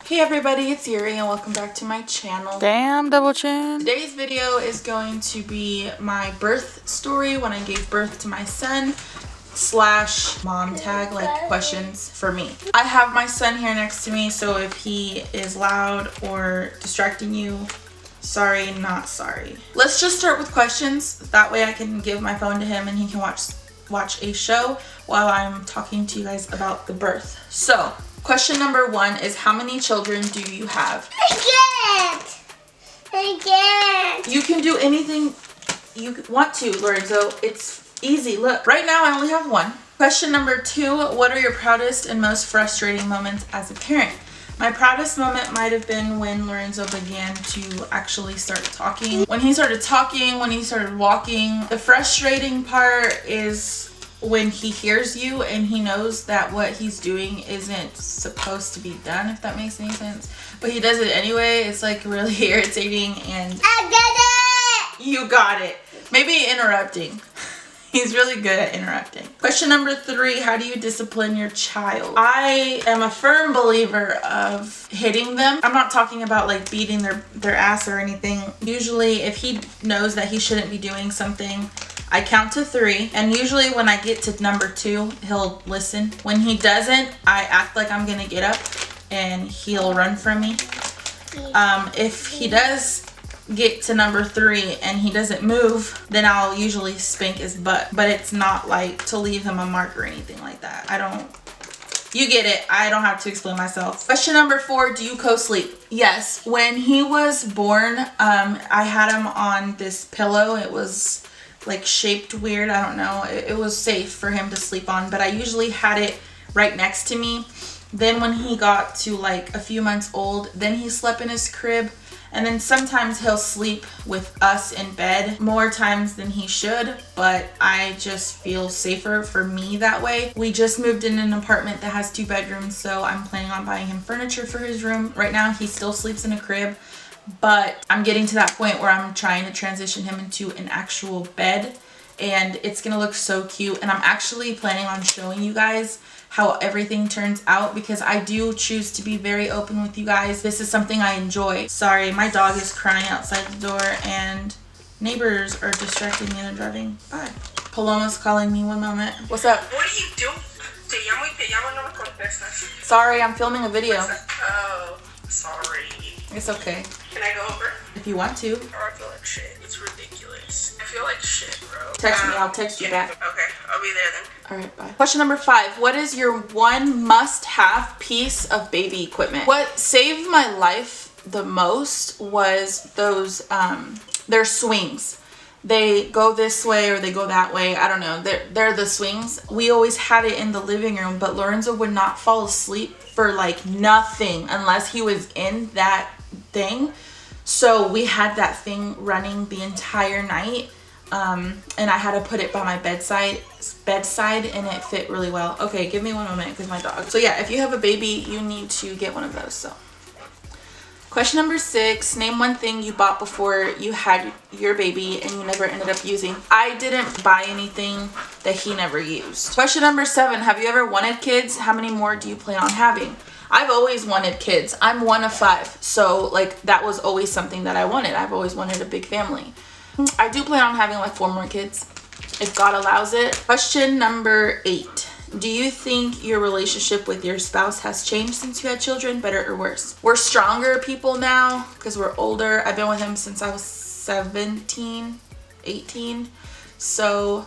Hey everybody, it's Yuri and welcome back to my channel. Damn, double chin. Today's video is going to be my birth story when I gave birth to my son / mom tag, like questions for me. I have my son here next to me, so if he is loud or distracting you, sorry, not sorry. Let's just start with questions. That way I can give my phone to him and he can watch a show while I'm talking to you guys about the birth. So, question number 1 is, how many children do you have? I can't. You can do anything you want to, Lorenzo. It's easy. Look, right now I only have 1. Question number 2, what are your proudest and most frustrating moments as a parent? My proudest moment might have been when Lorenzo began to actually start talking. When he started talking, when he started walking. The frustrating part is when he hears you and he knows that what he's doing isn't supposed to be done, if that makes any sense. But he does it anyway. It's like really irritating and I got it. you got it. Maybe interrupting. He's really good at interrupting. Question number 3, how do you discipline your child? I am a firm believer of hitting them. I'm not talking about like beating their ass or anything. Usually if he knows that he shouldn't be doing something, I count to 3, and usually when I get to number 2, he'll listen. When he doesn't, I act like I'm gonna get up and he'll run from me. If he does get to number 3 and he doesn't move, then I'll usually spank his butt, but it's not like to leave him a mark or anything like that. You get it. I don't have to explain myself. Question number 4, do you co-sleep? Yes. When he was born, I had him on this pillow. It was like shaped weird. I don't know. It was safe for him to sleep on, but I usually had it right next to me. Then when he got to like a few months old, then he slept in his crib. And then sometimes he'll sleep with us in bed, more times than he should, but I just feel safer for me that way. We just moved in an apartment that has 2 bedrooms, so I'm planning on buying him furniture for his room. Right now he still sleeps in a crib, but I'm getting to that point where I'm trying to transition him into an actual bed, and it's gonna look so cute. And I'm actually planning on showing you guys how everything turns out, because I do choose to be very open with you guys. This is something I enjoy. Sorry, my dog is crying outside the door and neighbors are distracting me and driving by. Paloma's calling me. One moment. What's up? What are you doing? Te llamo y te llamo, no me contestas. Sorry, I'm filming a video. Oh, sorry. It's okay. Can I go over? If you want to. Oh, I feel like shit. It's ridiculous. I feel like shit, bro. Text me, I'll text you back. Okay, I'll be there then. Alright, bye. Question number 5. What is your one must-have piece of baby equipment? What saved my life the most was those, they're swings. They go this way or they go that way. I don't know. They're the swings. We always had it in the living room, but Lorenzo would not fall asleep for like nothing unless he was in that thing. So we had that thing running the entire night. And I had to put it by my bedside and it fit really well. Okay, give me one moment because my dog. So yeah, if you have a baby, you need to get one of those. So question number 6, name one thing you bought before you had your baby and you never ended up using. I didn't buy anything that he never used. Question number 7, have you ever wanted kids? How many more do you plan on having? I've always wanted kids. I'm one of 5. So like that was always something that I wanted. I've always wanted a big family. I do plan on having like 4 more kids if God allows it. Question number 8. Do you think your relationship with your spouse has changed since you had children, better or worse? We're stronger people now because we're older. I've been with him since I was 17, 18. So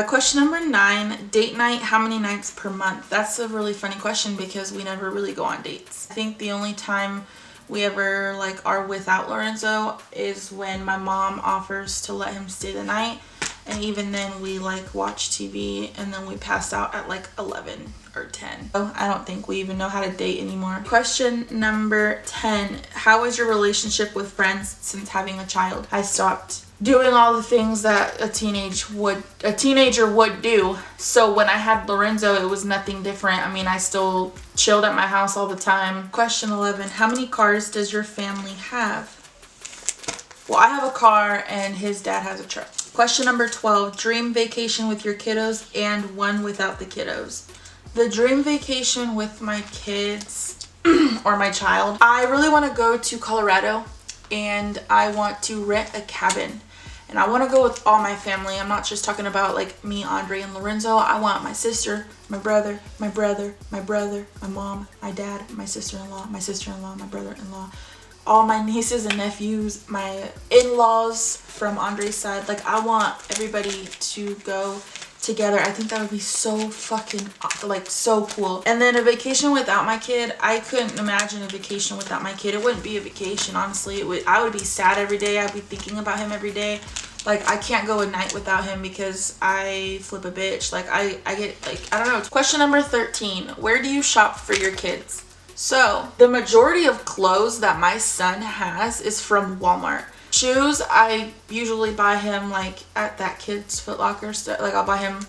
question number 9, date night, how many nights per month? That's a really funny question because we never really go on dates. I think the only time we ever like are without Lorenzo is when my mom offers to let him stay the night, and even then we like watch TV and then we pass out at like 11 or 10. So I don't think we even know how to date anymore. Question number 10, how is your relationship with friends since having a child? I stopped doing all the things that a teenager would do. So when I had Lorenzo, it was nothing different. I mean, I still chilled at my house all the time. Question 11, how many cars does your family have? Well, I have a car and his dad has a truck. Question number 12, dream vacation with your kiddos and one without the kiddos. The dream vacation with my kids or my child, I really want to go to Colorado and I want to rent a cabin. And I want to go with all my family. I'm not just talking about like me, Andre, and Lorenzo. I want my sister, my brother, my mom, my dad, my sister-in-law, my brother-in-law, all my nieces and nephews, my in-laws from Andre's side. Like, I want everybody to go together. I think that would be so fucking, like, so cool. And then a vacation without my kid, I couldn't imagine a vacation without my kid. It wouldn't be a vacation, honestly. I would be sad every day. I'd be thinking about him every day. Like, I can't go a night without him because I flip a bitch. Like, I get, like, I don't know. Question number 13. Where do you shop for your kids? So, the majority of clothes that my son has is from Walmart. Shoes, I usually buy him, like, at that kid's Foot Locker stuff. Like, I'll buy him,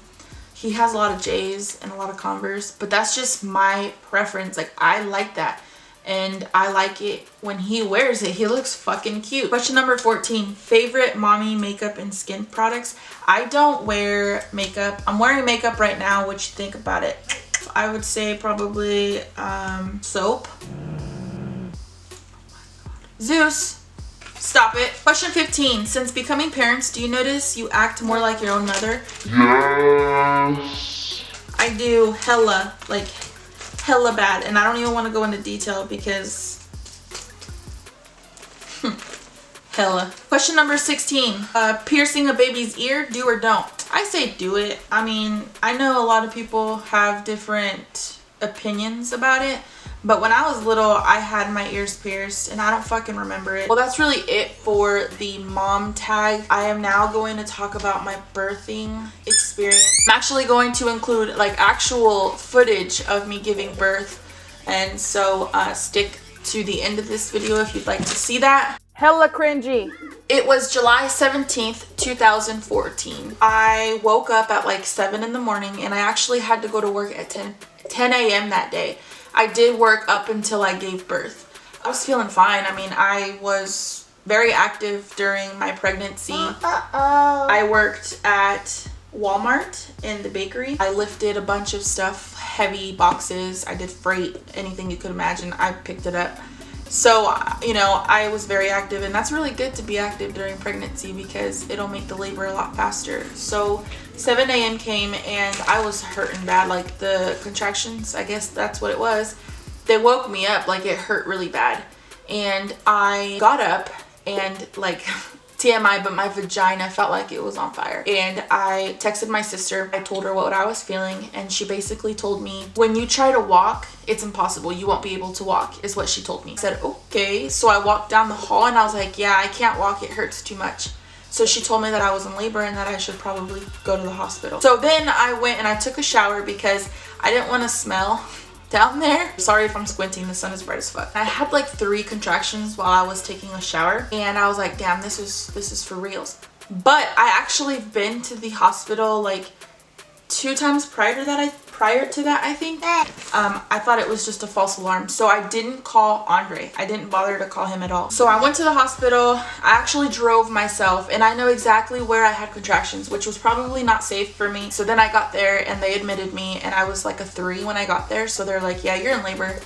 he has a lot of J's and a lot of Converse. But that's just my preference. Like, I like that. And I like it when he wears it. He looks fucking cute. Question number 14. Favorite mommy makeup and skin products. I don't wear makeup. I'm wearing makeup right now. What you think about it? I would say probably soap. Zeus. Stop it. Question 15. Since becoming parents, do you notice you act more like your own mother? Yes. I do hella bad, and I don't even want to go into detail because hella. Question number 16. Piercing a baby's ear, do or don't? I say do it. I mean, I know a lot of people have different opinions about it, but when I was little, I had my ears pierced and I don't fucking remember it. Well, that's really it for the mom tag. I am now going to talk about my birthing experience. I'm actually going to include like actual footage of me giving birth, and so stick to the end of this video if you'd like to see that. Hella cringy. It was July 17th, 2014. I woke up at like 7 in the morning and I actually had to go to work at 10 a.m. that day. I did work up until I gave birth. I was feeling fine. I mean, I was very active during my pregnancy. I worked at Walmart in the bakery. I lifted a bunch of stuff, heavy boxes. I did freight, anything you could imagine. I picked it up. So, you know, I was very active, and that's really good to be active during pregnancy because it'll make the labor a lot faster. So 7 a.m. came and I was hurting bad, like the contractions, I guess that's what it was. They woke me up, like it hurt really bad. And I got up and like TMI, but my vagina felt like it was on fire. And I texted my sister. I told her what I was feeling, and she basically told me, when you try to walk, it's impossible. You won't be able to walk, is what she told me. I said, okay. So I walked down the hall and I was like, yeah, I can't walk. It hurts too much. So she told me that I was in labor and that I should probably go to the hospital. So then I went and I took a shower because I didn't want to smell down there. Sorry if I'm squinting, the sun is bright as fuck. I had like 3 contractions while I was taking a shower, and I was like, damn, this is for reals. But I actually been to the hospital like 2 times prior to that, I think. I thought it was just a false alarm, so I didn't call Andre. I didn't bother to call him at all. So I went to the hospital. I actually drove myself, and I know exactly where I had contractions, which was probably not safe for me. So then I got there and they admitted me, and I was like a 3 when I got there. So they're like, yeah, you're in labor.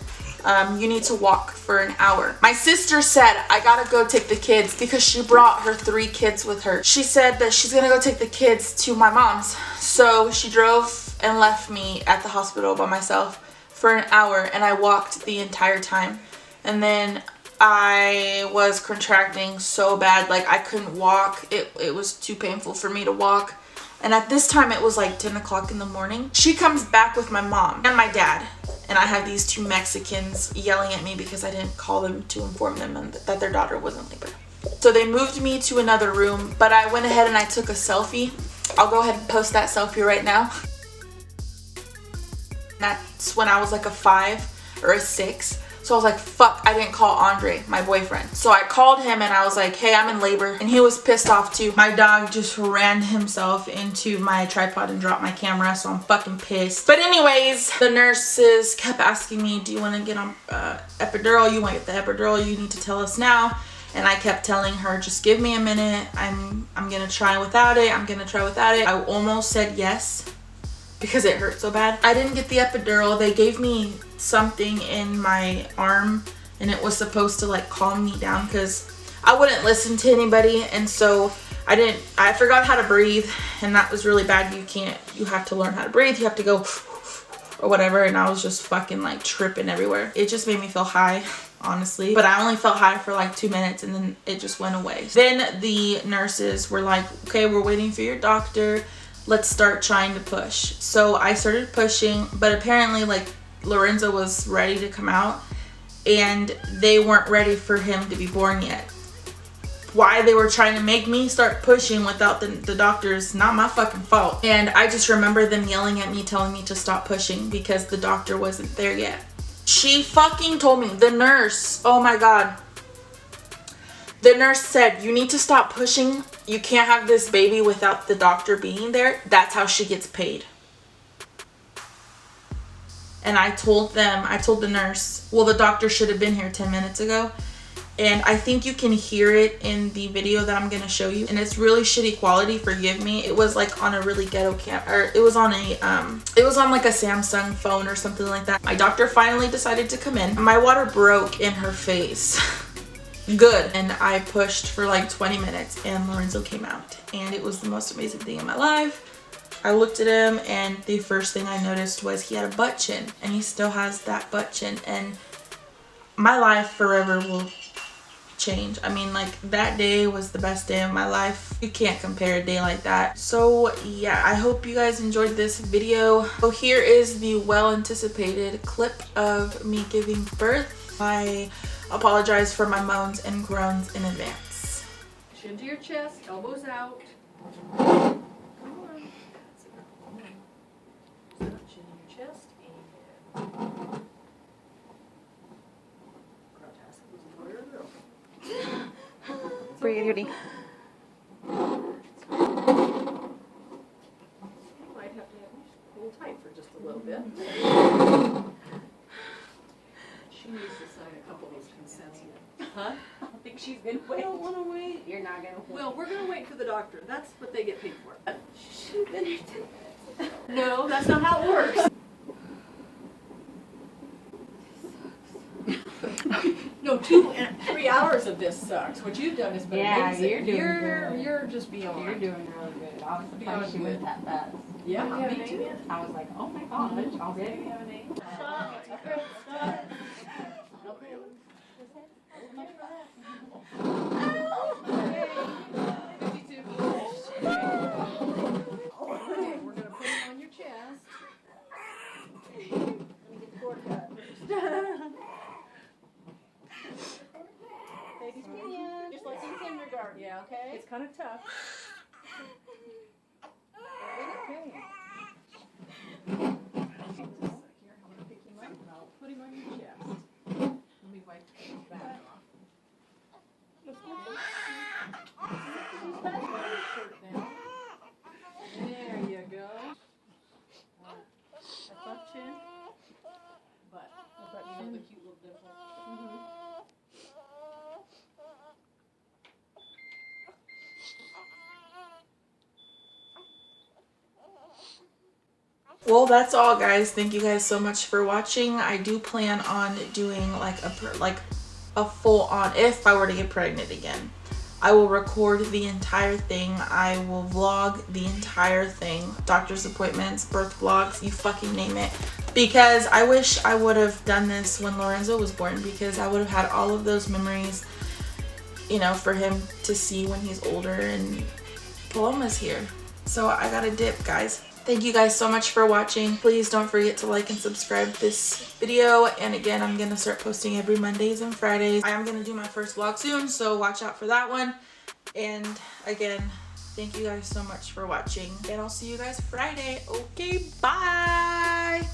You need to walk for an hour. My sister said, I gotta go take the kids, because she brought her 3 kids with her. She said that she's gonna go take the kids to my mom's. So she drove and left me at the hospital by myself for an hour, and I walked the entire time. And then I was contracting so bad, like I couldn't walk. It was too painful for me to walk. And at this time it was like 10 o'clock in the morning. She comes back with my mom and my dad, and I have these 2 Mexicans yelling at me because I didn't call them to inform them that their daughter was in labor. So they moved me to another room, but I went ahead and I took a selfie. I'll go ahead and post that selfie right now. That's when I was like a 5 or a 6. So I was like, fuck, I didn't call Andre, my boyfriend. So I called him and I was like, hey, I'm in labor. And he was pissed off too. My dog just ran himself into my tripod and dropped my camera, so I'm fucking pissed. But anyways, the nurses kept asking me, do you want to get on epidural? You want to get the epidural? You need to tell us now. And I kept telling her, just give me a minute. I'm gonna try without it. I'm gonna try without it. I almost said yes, because it hurt so bad. I didn't get the epidural. They gave me something in my arm and it was supposed to like calm me down because I wouldn't listen to anybody, and so I forgot how to breathe, and that was really bad. You have to learn how to breathe. You have to go or whatever, and I was just fucking like tripping everywhere. It just made me feel high, honestly, but I only felt high for like 2 minutes and then it just went away. Then the nurses were like, okay, we're waiting for your doctor. Let's start trying to push. So I started pushing, but apparently like Lorenzo was ready to come out and they weren't ready for him to be born yet. Why they were trying to make me start pushing without the doctor is not my fucking fault. And I just remember them yelling at me, telling me to stop pushing because the doctor wasn't there yet. She fucking told me, the nurse, oh my God. The nurse said, you need to stop pushing. You can't have this baby without the doctor being there. That's how she gets paid. And I told the nurse, well, the doctor should have been here 10 minutes ago. And I think you can hear it in the video that I'm gonna show you, and it's really shitty quality, forgive me. It was like on a really ghetto or it was on like a Samsung phone or something like that. My doctor finally decided to come in. My water broke in her face. Good. And I pushed for like 20 minutes and Lorenzo came out, and it was the most amazing thing in my life. I looked at him and the first thing I noticed was he had a butt chin, and he still has that butt chin, and my life forever will change. I mean, like, that day was the best day of my life. You can't compare a day like that. So yeah, I hope you guys enjoyed this video. So here is the well-anticipated clip of me giving birth. I apologize for my moans and groans in advance. Chin to your chest, elbows out. Come on. That's it. Come on. Chin to your chest and Breathe, Judy. you might have to hold tight for just a little bit. She needs to sign a couple of these consents. Huh? I don't think she's gonna wait. I don't want to wait. You're not gonna wait. Well, we're going to wait for the doctor. That's what they get paid for. She should have been here 10 minutes. No, that's not how it works. No, 2 and 3 hours of this sucks. What you've done has been amazing. You're doing good. You're just beyond. You're doing really good. I was Beyond surprised she good. went that fast. Yeah, me too. I was like, oh my gosh, already? Okay, we're gonna put it on your chest. Let me get the cord cut. Baby's peeing, just like in kindergarten. Yeah, okay. It's kind of tough. Okay. Here, I'm gonna pick him up and I'll put him on your chest. Let me wipe his back off. Let's go. Put his shirt down. There you go. A tough chin, but show the cute little dimple. Well, that's all, guys. Thank you guys so much for watching. I do plan on doing like a full on, if I were to get pregnant again, I will record the entire thing. I will vlog the entire thing. Doctor's appointments, birth vlogs, you fucking name it. Because I wish I would have done this when Lorenzo was born, because I would have had all of those memories, you know, for him to see when he's older, and Paloma's here. So I gotta dip, guys. Thank you guys so much for watching. Please don't forget to like and subscribe this video. And again, I'm gonna start posting every Mondays and Fridays. I am gonna do my first vlog soon, so watch out for that one. And again, thank you guys so much for watching, and I'll see you guys Friday. Okay, bye.